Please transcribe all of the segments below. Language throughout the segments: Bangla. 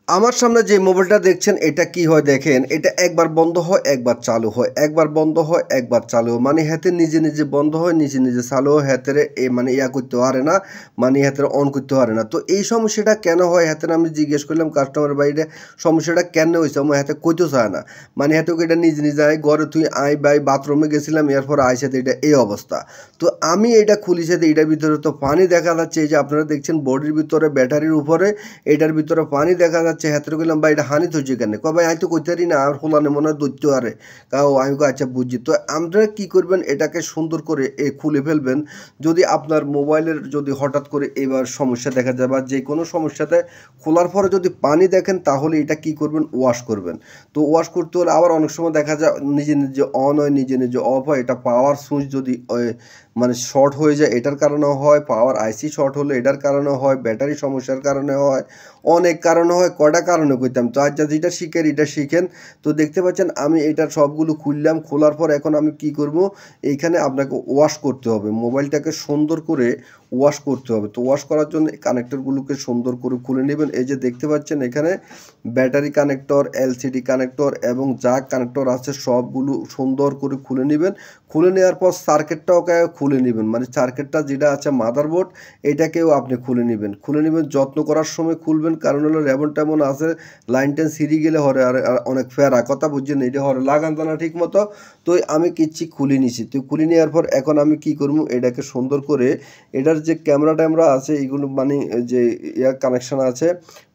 আমার সামনে যে মোবাইলটা দেখছেন এটা কি হয় দেখেন, এটা একবার বন্ধ হয় একবার চালু হয়, একবার বন্ধ হয় একবার চালু হয়। মানে হাতে নিজে নিজে বন্ধ হয়, নিজে নিজে চালু হয়, হাতের মানে ইয়া করতে পারে না, মানে হাতের অন করতে পারে না। তো এই সমস্যাটা কেন হয় হাতের, আমি জিজ্ঞেস করলাম কাস্টমার বাইরে সমস্যাটা কেন হয়েছে, আমার হাতে কইতে চায় না। মানে হাতে এটা নিজে নিজে আয় ঘরে তুই আয় বাই বাথরুমে গেছিলাম, এরপর আইসাতে এটা এই অবস্থা। তো আমি এটা খুলি সাথে এটার ভিতরে তো পানি দেখা যাচ্ছে, এই যে আপনারা দেখছেন বডির ভিতরে ব্যাটারির উপরে এটার ভিতরে পানি দেখা যাচ্ছে। হাতের কইলাম ভাই এটা হানি থইছে কেন, কয় ভাই আমি তো কইতে পারি না, আর খোলানে মনে হয় দৈত্য আরে কাও। আমি আচ্ছা বুঝছি। তো আপনারা কী করবেন, এটাকে সুন্দর করে খুলে ফেলবেন। যদি আপনার মোবাইলের যদি হঠাৎ করে এবার সমস্যা দেখা যায় বা যে কোনো সমস্যাতে খোলার পরে যদি পানি দেখেন, তাহলে এটা কি করবেন, ওয়াশ করবেন। তো ওয়াশ করতে হলে আবার অনেক সময় দেখা যায় নিজে নিজে অন হয়, নিজে নিজে অফ হয়। এটা পাওয়ার সুইচ যদি মানে শর্ট হয়ে যায় এটার কারণেও হয়, পাওয়ার আইসি শর্ট হলে এটার কারণেও হয়, ব্যাটারি সমস্যার কারণে হয়, অনেক কারণে হয়। কয়টা কারণে কইতাম তো, আচ্ছা যেটা শিখেন এটা শিখেন। তো দেখতে পাচ্ছেন আমি এটার সবগুলো খুললাম, খোলার পর এখন আমি কি করব, এইখানে আপনাকে ওয়াশ করতে হবে, মোবাইলটাকে সুন্দর করে ওয়াশ করতে হবে। তো ওয়াশ করার জন্য কানেক্টরগুলোকে সুন্দর করে খুলে নেবেন। এই যে দেখতে পাচ্ছেন এখানে ব্যাটারি কানেক্টর, এলসিডি কানেক্টর এবং যা কানেক্টর আছে সবগুলো সুন্দর করে খুলে নেবেন। খুলে নেওয়ার পর সার্কিটটাও খুলে নেবেন, মানে সার্কিটটা যেটা আছে মাদারবোর্ড এটাকেও আপনি খুলে নেবেন। খুলে নেবেন, যত্ন করার সময় খুলবেন, কারণ হলো রেবন টেমন আছে, লাইন টেন সিঁড়ি গেলে হরে আর অনেক ফেরা কথা বুঝছেন, এটা হরে লাগান জানা ঠিক মতো। তো আমি কিচ্ছি খুলে নিছি। তো খুলে নেওয়ার পর এখন আমি কি করবো, এটাকে সুন্দর করে এটার যে ক্যামেরা ট্যামেরা আছে এগুলো মানে যে ইয়ার কানেকশান আছে,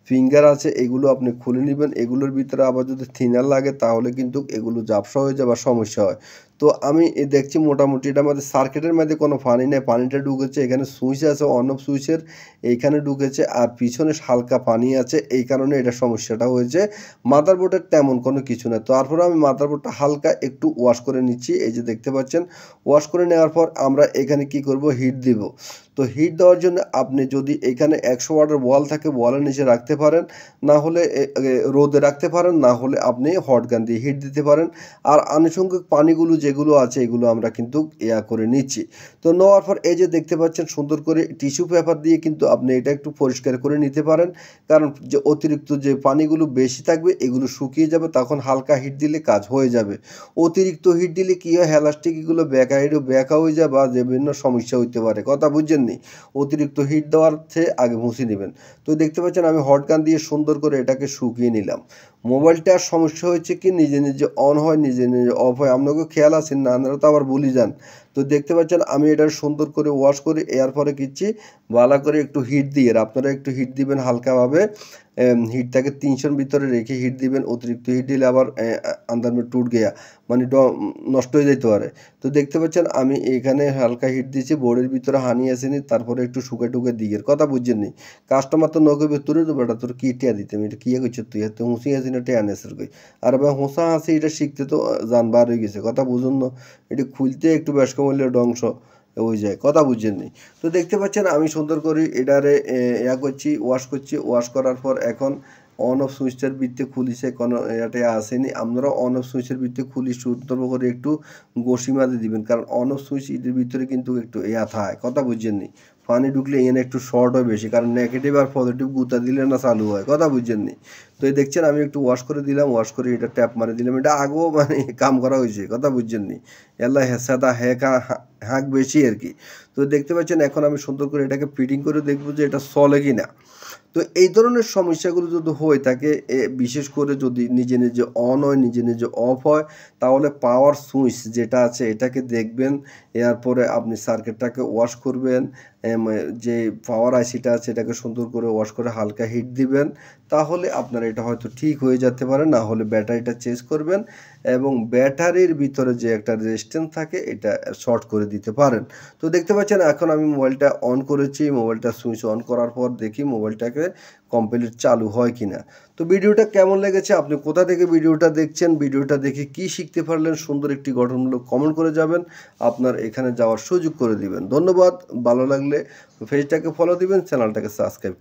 ফিঙ্গার আছে, এগুলো আপনি খুলে নেবেন। এগুলোর ভিতরে আবার যদি থিনার লাগে তাহলে কিন্তু এগুলো ঝাপসা হয়ে যায় বা সমস্যা হয়। তো আমি দেখছি মোটামুটি এটা আমাদের সার্কিটের মধ্যে কোনো পানি নেই, পানিটা ঢুকেছে এখানে, সুইচ আছে অন অফ সুইচের এইখানে ঢুকেছে, আর পিছনে হালকা পানি আছে, এই কারণে এটা সমস্যাটা হয়েছে। মাদারবোর্ডের তেমন কোনো কিছু না। তারপরে আমি মাদারবোর্ডটা হালকা একটু ওয়াশ করে নিচ্ছি, এই যে দেখতে পাচ্ছেন। ওয়াশ করে নেওয়ার পর আমরা এখানে কি করব, হিট দিব। তো হিট দেওয়ার জন্য আপনি যদি এখানে 100 ওয়াটের বল থাকে বলের নিচে রাখতে পারেন, না হলে রোদে রাখতে পারেন, না হলে আপনি হট গান দিয়ে হিট দিতে পারেন। আর আনুষঙ্গিক পানিগুলো যেগুলো আছে এগুলো আমরা কিন্তু ইয়া করে নিচ্ছি। তো নেওয়ার পর এই যে দেখতে পাচ্ছেন সুন্দর করে টিস্যু পেপার দিয়ে কিন্তু আপনি এটা একটু পরিষ্কার করে নিতে পারেন, কারণ যে অতিরিক্ত যে পানিগুলো বেশি থাকবে এগুলো শুকিয়ে যাবে, তখন হালকা হিট দিলে কাজ হয়ে যাবে। অতিরিক্ত হিট দিলে কী হয়, এগুলো ব্যাকা হয়ে যায় বা বিভিন্ন সমস্যা হইতে পারে, কথা বুঝছেন নি। অতিরিক্ত হিট দেওয়ার চেয়ে আগে মুছে নেবেন। তো দেখতে পাচ্ছেন আমি হট গান দিয়ে সুন্দর করে এটাকে শুকিয়ে নিলাম। মোবাইলটার সমস্যা হয়েছে কি, নিজে নিজে অন হয় নিজে নিজে অফ হয়, আপনাকেও খেয়াল আছেন না, আপনারা তো আবার ভুলে যান। তো দেখতে পাচ্ছেন আমি এটা সুন্দর করে ওয়াশ করে এর পরে কিচ্ছি ভালো করে একটু হিট দিয়ে, আপনারা একটু হিট দিবেন হালকাভাবে। হিটটাকে 300-র ভিতরে রেখে হিট দিবেন। অতিরিক্ত হিট দিলে আবার আন্দার মে টুট গেয়া মানে নষ্ট হয়ে যেতে পারে। তো দেখতে পাচ্ছেন আমি এখানে হালকা হিট দিয়েছি, বোর্ডের ভিতরে হানি আসেনি, তারপরে একটু শুকে টুকে দিকের কথা বুঝছেন নি। কাস্টমার তো নকবে তোরে তো বেটা তোর কি টিয়া দিতে, এটা কি করছিস তুই, তুই হুঁসি হাসি না টিয়া নেসের কই। আর ভাই হোঁসা হাসি এটা শিখতে তো জান বার হয়ে গেছে, কথা বুঝুন না। এটি খুলতে একটু বেশ কমলের ধ্বংস ওই যায়, কথা বুঝছেন নি। তো দেখতে পাচ্ছেন আমি সুন্দর করে এটারে ইয়া করছি, ওয়াশ করছি। ওয়াশ করার পর এখন অন অফ সুইচটার ভিত্তি খুলিছে, কোনো এটা আসেনি। আপনারা অন অফ সুইচের ভিত্তি খুলি সুন্দর করে একটু ঘষি মাঝে দিবেন, কারণ অন অফ সুইচ এটার ভিতরে কিন্তু একটু ইয়া থাকে, কথা বুঝছেন নি। পানি ঢুকলে এখানে একটু শর্ট হয় বেশি, কারণ নেগেটিভ আর পজিটিভ গুতা দিলে না চালু হয়, কথা বুঝছেন নি। তো এই দেখছেন আমি একটু ওয়াশ করে দিলাম, ওয়াশ করে এটা ট্যাপ মারি দিলাম, এটা আগেও মানে কাম করা হয়েছে, কথা বুঝছেন নি। এল্লা হেসাদা হ্যাঁ হাঁক বেশি আর কি। তো দেখতে পাচ্ছেন এখন আমি সুন্দর করে এটাকে ফিটিং করে দেখবো যে এটা চলে কি না। তো এই ধরনের সমস্যাগুলো যদি হয়ে থাকে, বিশেষ করে যদি নিজে নিজে অন হয় নিজে নিজে অফ হয়, তাহলে পাওয়ার সুইচ যেটা আছে এটাকে দেখবেন। এরপরে আপনি সার্কিটটাকে ওয়াশ করবেন, যে পাওয়ার আইসিটা আছে এটাকে সুন্দর করে ওয়াশ করে হালকা হিট দিবেন, তাহলে আপনার এটা হয়তো ঠিক হয়ে যেতে পারে। না হলে ব্যাটারিটা চেঞ্জ করবেন, এবং ব্যাটারির ভিতরে যে একটা রেজিস্ট্যান্স থাকে এটা শর্ট করে দিতে পারেন। তো দেখতে পাচ্ছেন এখন আমি মোবাইলটা অন করেছি, মোবাইলটা সুইচ অন করার পর দেখি মোবাইলটাকে কমপ্লিট চালু হয় কি না। তো ভিডিওটা কেমন লেগেছে, আপনি কোথা থেকে ভিডিওটা দেখছেন, ভিডিওটা দেখে কি শিখতে পারলেন, সুন্দর একটি গঠনমূলক কমেন্ট করে যাবেন, আপনার এখানে যাওয়ার সুযোগ করে দিবেন। ধন্যবাদ। ভালো লাগলে পেজটাকে ফলো দিবেন, চ্যানেলটাকে সাবস্ক্রাইব